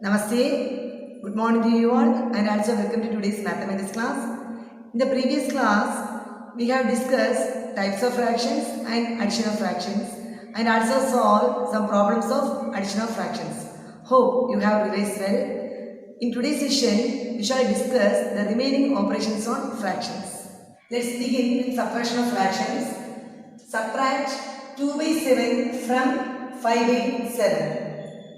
Namaste, good morning to you all and also welcome to today's mathematics class. In the previous class, we have discussed types of fractions and addition of fractions and also solved some problems of addition of fractions. Hope you have revised well. In today's session, we shall discuss the remaining operations on fractions. Let's begin with subtraction of fractions. Subtract 2 by 7 from 5 by 7.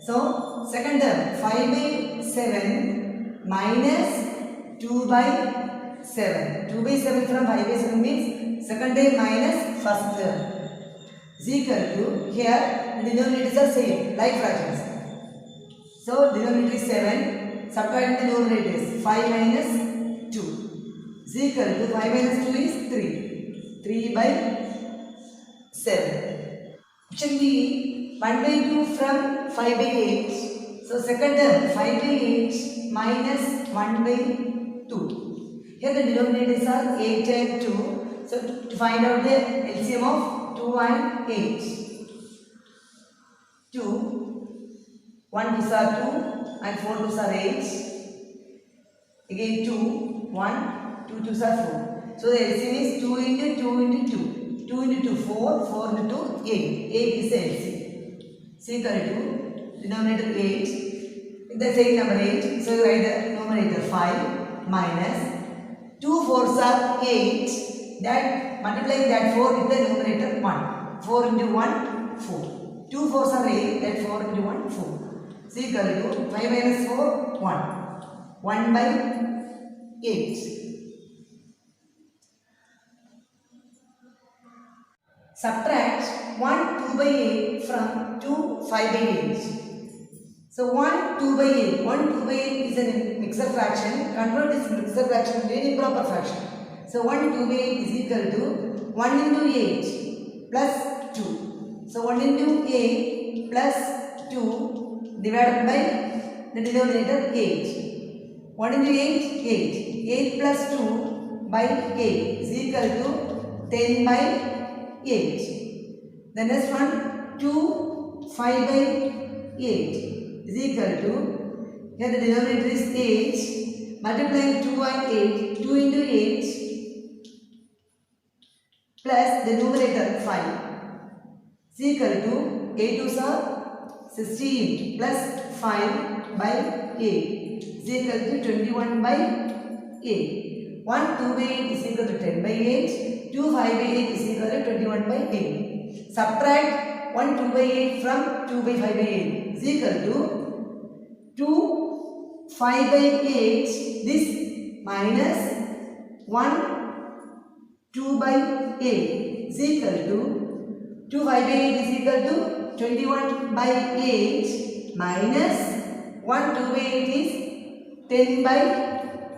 So, second term 5 by 7 minus 2 by 7. 2 by 7 from 5 by 7 means second term minus first term is equal to, here the denominators are same like fractions. So, denominator is 7, subtract the numerators 5 minus 2 is equal to 5 minus 2 is 3. 3 by 7. Option B, 1 by 2 from 5 by 8. So, second term 5 by 8 minus 1 by 2. Here the denominators are 8 and 2. So, to find out the LCM of 2 and 8. 2, 1 2s are 2 and 4 2s are 8. Again 2, 1, 2 2s are 4. So, the LCM is 2 into 2 into 2. 2 into 2, 4, 4 into 8. 8 is the LCM. So, equal to denominator 8, the same number 8. So, you write the numerator 5 minus 2 4s are 8. That multiplying that 4 with the numerator 1. 4 into 1, 4. 2 4s are 8. That 4 into 1, 4. So, equal to 5 minus 4, 1. 1 by 8. Subtract 1 2 by 8 from 2 5 by 8. So 1 2 by 8. 1 2 by 8 is a mixed fraction. Convert this mixed fraction into an improper fraction. So 1 2 by 8 is equal to 1 into 8 plus 2. So 1 into 8 plus 2 divided by the denominator 8. 1 into 8, 8. 8 plus 2 by 8 is equal to 10 by 8. The next one 2 5 by 8 is equal to, here the denominator is 8, multiplying 2 and 8, 2 into 8 plus the numerator 5 is equal to 8 2s are 16 plus 5 by 8 is equal to 21 by 8. 1 2 by 8 is equal to 10 by 8. 2 5 by 8 is equal to 21 by 8. Subtract 1 2 by 8 from 2 by 5 by 8 is equal to 2 5 by 8. This minus 1 2 by 8 is equal to 2 5 by 8 is equal to 21 by 8 minus 1 2 by 8 is 10 by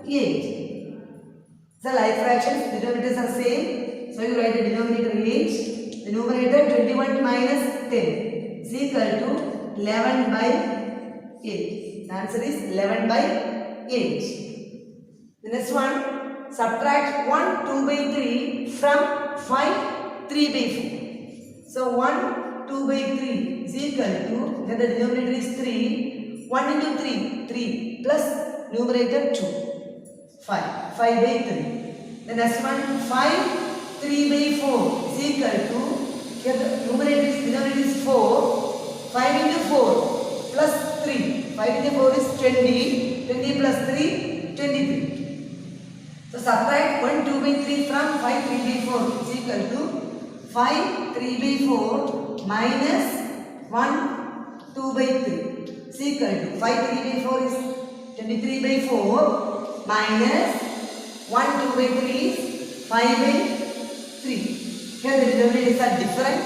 8. So, like fractions, denominators are same. So, you write the denominator 8, the numerator 21 minus 10 is equal to 11 by 8. The answer is 11 by 8. The next one, subtract 1 2 by 3 from 5 3 by 4. So, 1 2 by 3 is equal to, here the denominator is 3, 1 into 3, 3 plus numerator 2. 5 by 3. The next one 5 3 by 4 is equal to, here the denominator is 4, 5 into 4 plus 3. 5 into 4 is 20, 20 plus 3, 23. So subtract 1 2 by 3 from 5 3 by 4 is equal to 5 3 by 4 minus 1 2 by 3 is equal to 5 3 by 4 is 23 by 4 minus 1 2 by 3 is 5 by 3. Here the denominators are different.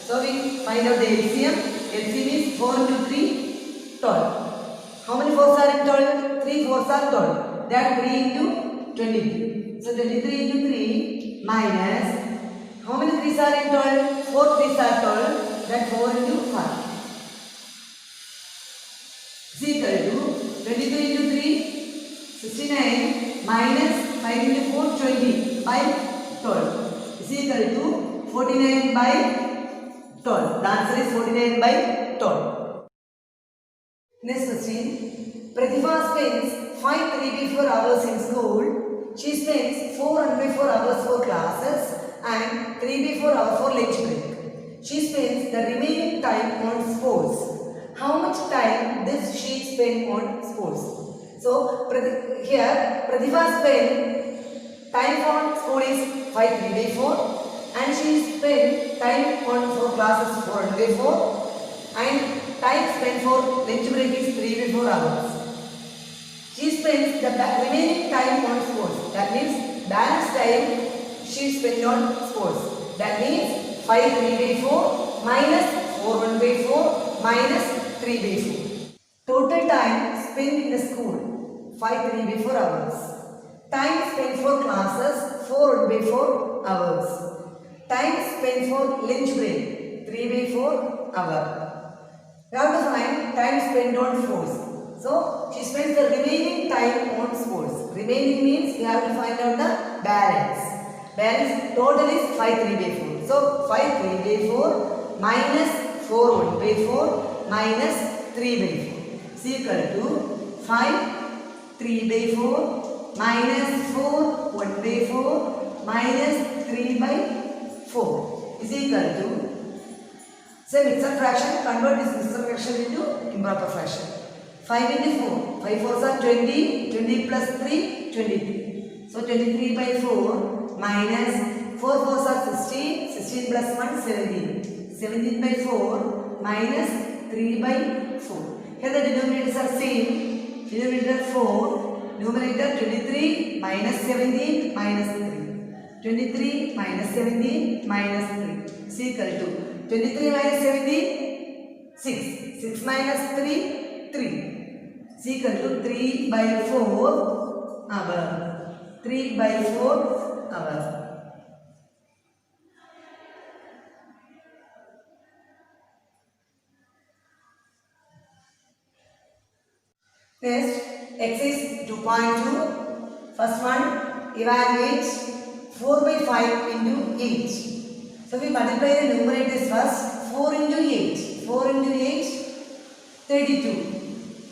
So we find out the LCM. LCM is 4 into 3, 12. How many 4s are in 12? 3 4s are 12. That 3 into 23. So 23 into 3 minus, how many 3s are in 12? 4 3s are 12. That 4 into 5 is equal to 23 into 3. 69 minus 5 into 4, 20 by 12 is equal to 49 by 12. The answer is 49 by 12. Next question. Pratibha spends 5 3/4 hours in school. She spends 4 1/4 hours for classes and 3/4 hours for lunch break. She spends the remaining time on sports. How much time does she spend on sports? So here Pratibha spend time on school is 5 3/4 and she spend time on for classes 4 1/4 and time spent for lunch break is 3/4 hours. She spends the remaining time on sports. That means balance time she spent on sports. That means 5 3/4 minus 4 1/4 minus 3/4. Total time spent in the school 5 3/4 hours. Time spent for classes 4 1/4 hours. Time spent for lunch break 3/4 hour. We have to find time spent on sports. So she spends the remaining time on sports. Remaining means we have to find out the balance. Balance total is 5 3/4. So 5 3/4 minus 4 1/4 minus 3/4 is equal to 5 3/4 minus 4 1/4 minus 3/4 is equal to, say, mixed fraction. Convert this mixed fraction into improper fraction. 5 into 4. 5 4s are 20. 20 plus 3, 23. So 23/4 minus 4 4s are 16. 16 plus 1, 17. 17/4 minus 3/4. Here the denominators are same. Denominator 4. Numerator 23 minus 17 minus 3. 23 minus 17 minus 3 is equal to 23 minus 17, 6. 6 minus 3, 3 is equal to 3/4 hour. 3/4 hour. Next, exercise 2.2. First one, evaluate 4/5 into 8. So we multiply the numerators first. 4 into 8. 4 into 8, 32.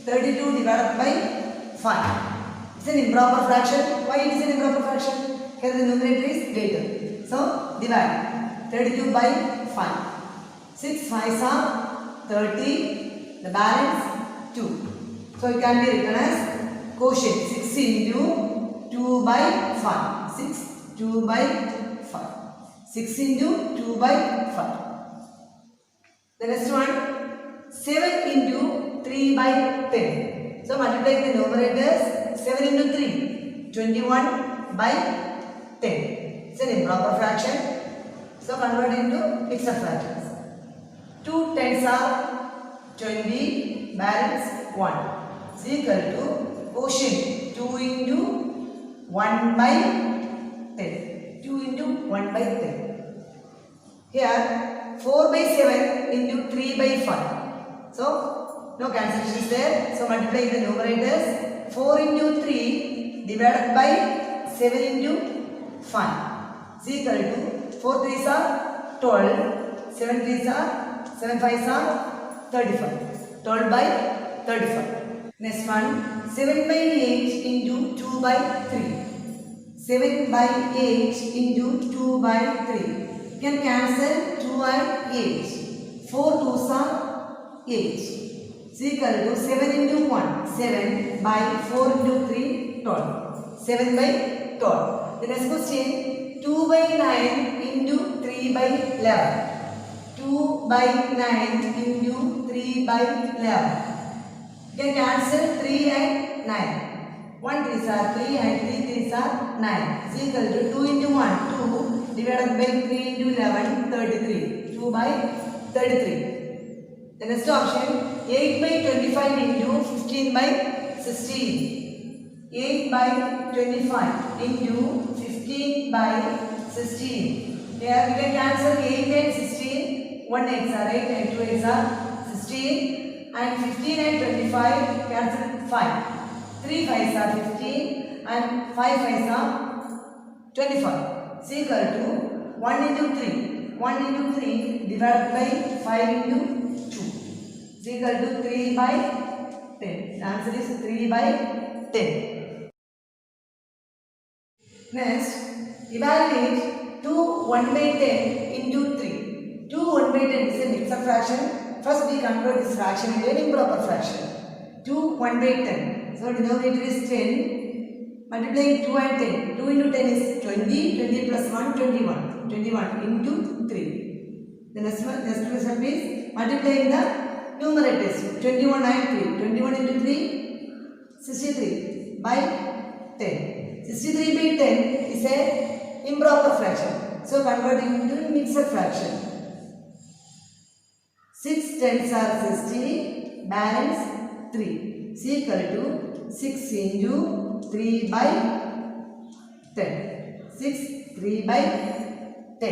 32 divided by 5. It's an improper fraction. Why it is an improper fraction? Here the numerator is greater. So divide 32 by 5. 6 5s are 30. The balance 2. So it can be written as quotient 6 into 2/5. 6 2/5. 6 into 2/5. The next one, 7 into 3/10. So multiply the numerators. 7 into 3, 21/10. It's an improper fraction. So convert into mixed fractions. 2 10s are 20. Balance 1. Is equal to quotient 2 into 1/10. 2 into 1/10. Here 4/7 into 3/5. So no cancellation is there. So multiply the numerators. 4 into 3 divided by 7 into 5 is equal to 4 3s are 12. 7 3s are 7 5s are 35. 12/35. Next one, 7/8 into 2/3. 7/8 into 2/3. You can cancel 2 and 8. 4 2s are 8. Is equal to 7 into 1. 7/4 into 3, 12. 7/12. The next question, 2/9 into 3/11. 2/9 into 3/11. You can cancel 3 and 9. 1 3s are 3 and 3 3s are 9. Is equal to 2 into 1, 2 divided by 3 into 11, 33. 2/33. The next option, 8/25 into 15/16. 8/25 into 15/16. Here we can cancel 8 and 16. 1 8s are 8 and 2 8s are 16. And 15 and 25 cancel 5. 3 5s are 15 and 5 5s are 25. Is equal to 1 into 3. 1 into 3 divided by 5 into 2. Is equal to 3/5. 10. The answer is 3 by 10. Next, evaluate 2 1 by 10 into 3. 2 1 by 10 is a mixed fraction. First we convert this fraction into an improper fraction. 2 1 by 10. So denominator is 10. Multiplying 2 and 10. 2 into 10 is 20. 20 plus 1, 21. 21 into 3. The next result is multiplying the numerators. 21 and 3. 21 into 3, 63 by 10. 63 by 10 is a improper fraction. So converting into mixed fraction. 6 tens are 60, balance 3 is equal to 6 into 3 by 10. 6, 3 by 10.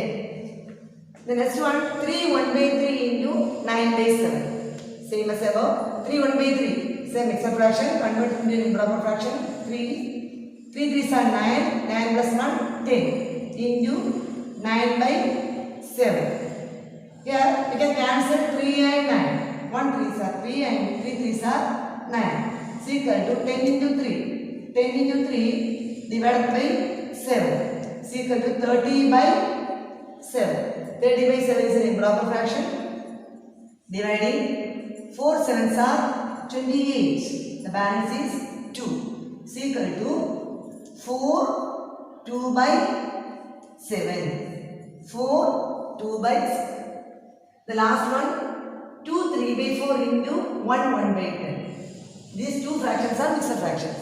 The next one, 3 1 by 3 into 9 by 7. Same as above. 3 1 by 3 is a mixed fraction. Converted into an improper fraction. 3 3 3s are 9, 9 plus 1, 10 into 9 by 7. Here we can cancel 3 and 9. 1 3s are 3 and 3 3s are 9. Is equal to 10 into 3. 10 into 3 divided by 7. Is equal to 30 by 7. 30 by 7 is an improper fraction. Dividing 4 7s are 28. The balance is 2. Is equal to 4 2 by 7. 4 2 by 7. The last one, 2 3 by 4 into 1 1 by 10. These two fractions are mixed fractions.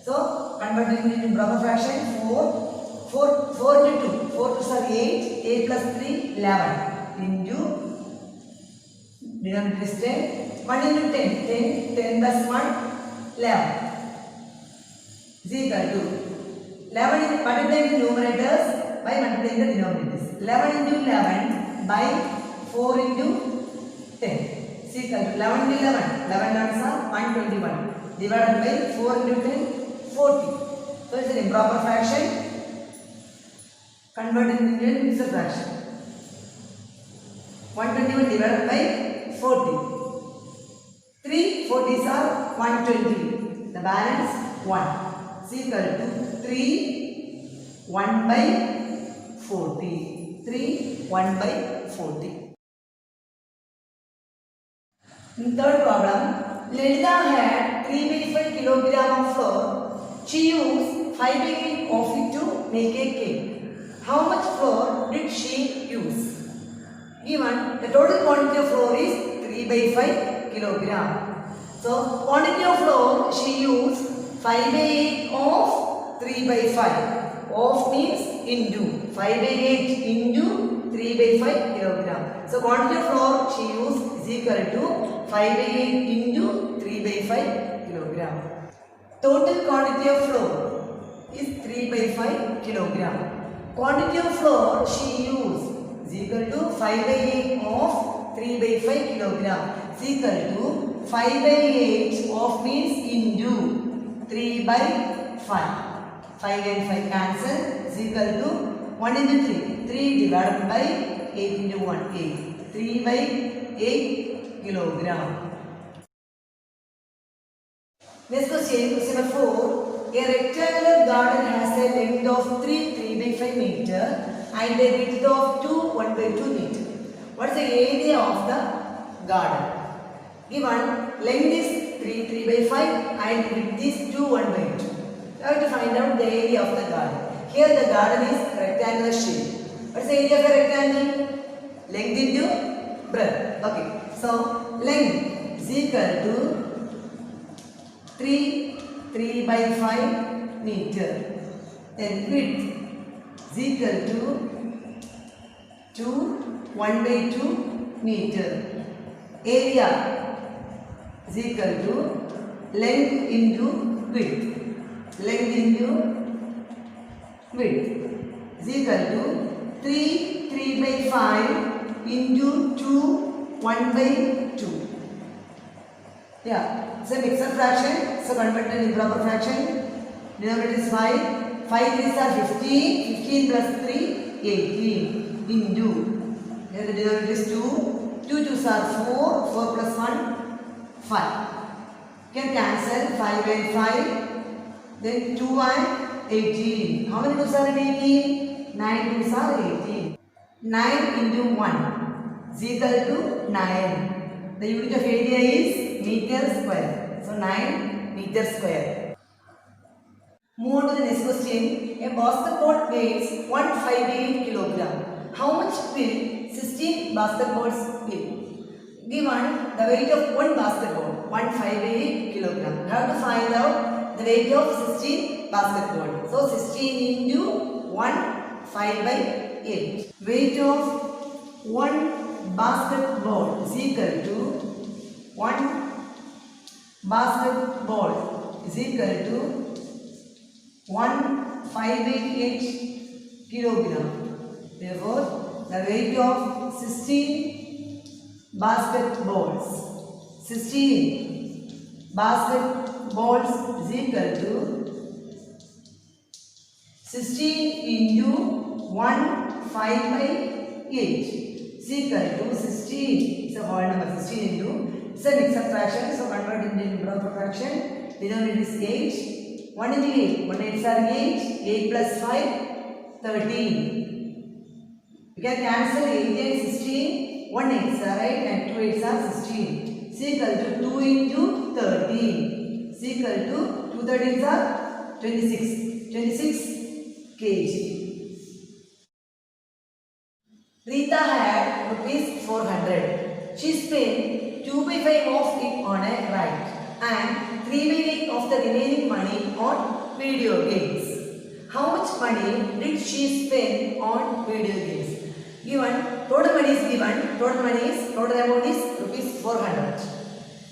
So converting into improper fraction, 4 into 2. 4 2s are 8. 8 plus 3, 11 into denominator is 10. 1 into 10. 10 plus 1, 11 is equal to 11 is multiplying the numerators by multiplying the denominators. 11 into 11 by 4 into 10 is equal to 11 into 11. 11 numbers are 121 divided by 4 into 10, 40. So it's an improper fraction converted into a mixed fraction. 121 divided by 40. 3 40s are 120. The balance 1 is equal to 3 1 by 40. 3 1 by 40. In third problem, Lalita had 3 by 5 kilogram of flour. She used 5 by 8 of it to make a cake. How much flour did she use? Given the total quantity of flour is 3 by 5 kilogram. So quantity of flour she used 5 by 8 of 3 by 5. Of means into 5 by 8 into 3 by 5 kilogram. So quantity of flour she used is equal to 5 by 8 into 3 by 5 kilogram. Total quantity of flour is 3 by 5 kilogram. Quantity of flour she used is equal to 5 by 8 of 3 by 5 kilogram is equal to 5 by 8 of means into 3 by 5. 5 and 5 cancel is equal to 1 into 3. 3 divided by 8 into 1, 8. 3 by 8 kilogram. Next question, question number 4. A rectangular garden has a length of 3 by 5 meter and a width of 1 by 2 meter. What is the area of the garden? Given length is 3 by 5 and width is 1 by 2. We have to find out the area of the garden. Here the garden is rectangular shape. What is the area of a rectangle? Length into breadth. Okay. So length is equal to 3 by 5 meter. Then width is equal to 1 by 2 meter. Area is equal to length into width. Length into width is equal to 3 by 5 into 1 by 2. Yeah, it's a mixed fraction, so convert to improper fraction. Denominator is 5. 5 3s are 15. 15 plus 3, 18 into. Here the denominator is 2. 2 2s are 4. 4 plus 1, 5. You can cancel 5 and 5. Then 2 and 18. How many 2s are 18? 9 2s are 18. 9 into 1 is equal to 9. The unit of area is meter square. So 9 meter square. Move on to the next question. A basketball weighs 158 kilogram. How much will 16 basketballs weigh? Given the weight of one basketball, 158 kilogram. We have to find out the weight of 16 basketball. So 16 into 1, 5 by 8. Weight of one basketball is equal to 1 basketball is equal to 1,588 kilogram. Therefore, the weight of 16 basketballs. 16 basketballs is equal to 16 into 1 5 by 8 is equal to 16. It's a whole number. 16 into, it's a mixed fraction, so convert into improper fraction. Denominator is 8. 1 into 8. 1 8s are 8. 8 plus 5, 13. You can cancel 8 and 16. 1 8s are 8 and 2 8s are 16. Is equal to 2 into 13. Is equal to 2 13s are 26. 26 kg. Rita had rupees 400. She spent 2 by 5 of it on a ride and 3 by 8 of the remaining money on video games. How much money did she spend on video games? Given, total money is given, total amount is rupees 400.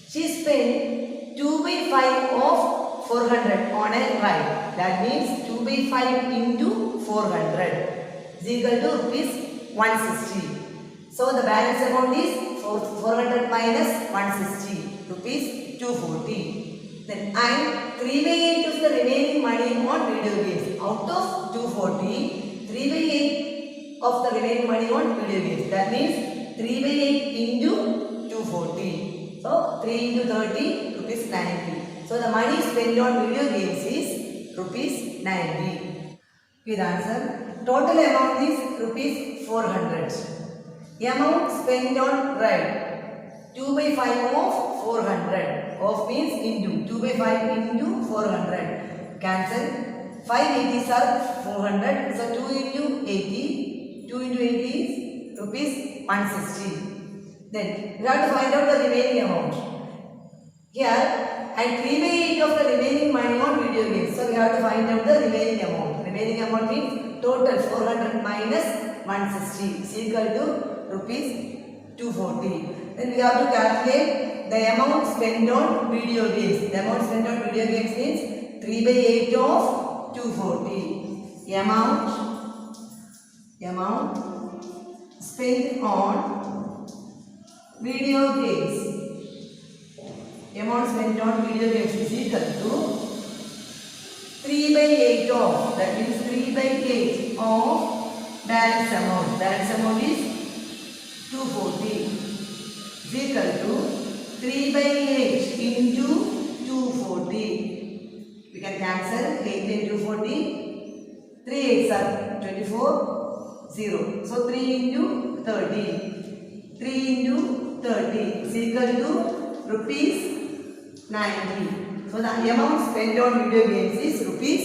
She spent 2 by 5 of 400 on a ride. That means 2 by 5 into 400 is equal to rupees 160. So the balance amount is 400 minus 160, rupees 240. Then and 3 by 8 of the remaining money on video games. Out of 240, 3 by 8 of the remaining money on video games. That means 3 by 8 into 240. So 3 into 30, rupees 90. So the money spent on video games is rupees 90. With answer, total amount is rupees 400. Amount spent on ride, 2 by 5 of 400. Of means into, 2 by 5 into 400. Cancel. 5 80s are 400. So 2 into 80. 2 into 80 is rupees 160. Then we have to find out the remaining amount. Here, and 3 by 8 of the remaining money on video games. So we have to find out the remaining amount. Remaining amount means total 400 minus 160 is equal to rupees 240. Then we have to calculate the amount spent on video games. The amount spent on video games means 3 by 8 of 240. Amount spent on video games. Amount spent on video games is equal to 3 by 8 of, that means 3 by 8 of balance amount. Balance amount is 240 is equal to 3 by 8 into 240. We can cancel 8 and 240. 3 8s are 24, 0. So 3 into 30. 3 into 30 is equal to rupees 90. So the amount spent on video games is rupees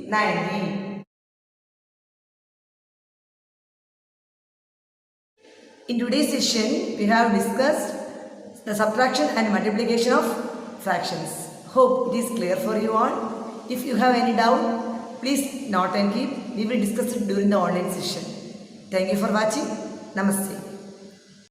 90. In today's session, we have discussed the subtraction and multiplication of fractions. Hope it is clear for you all. If you have any doubt, please note and keep. We will discuss it during the online session. Thank you for watching. Namaste.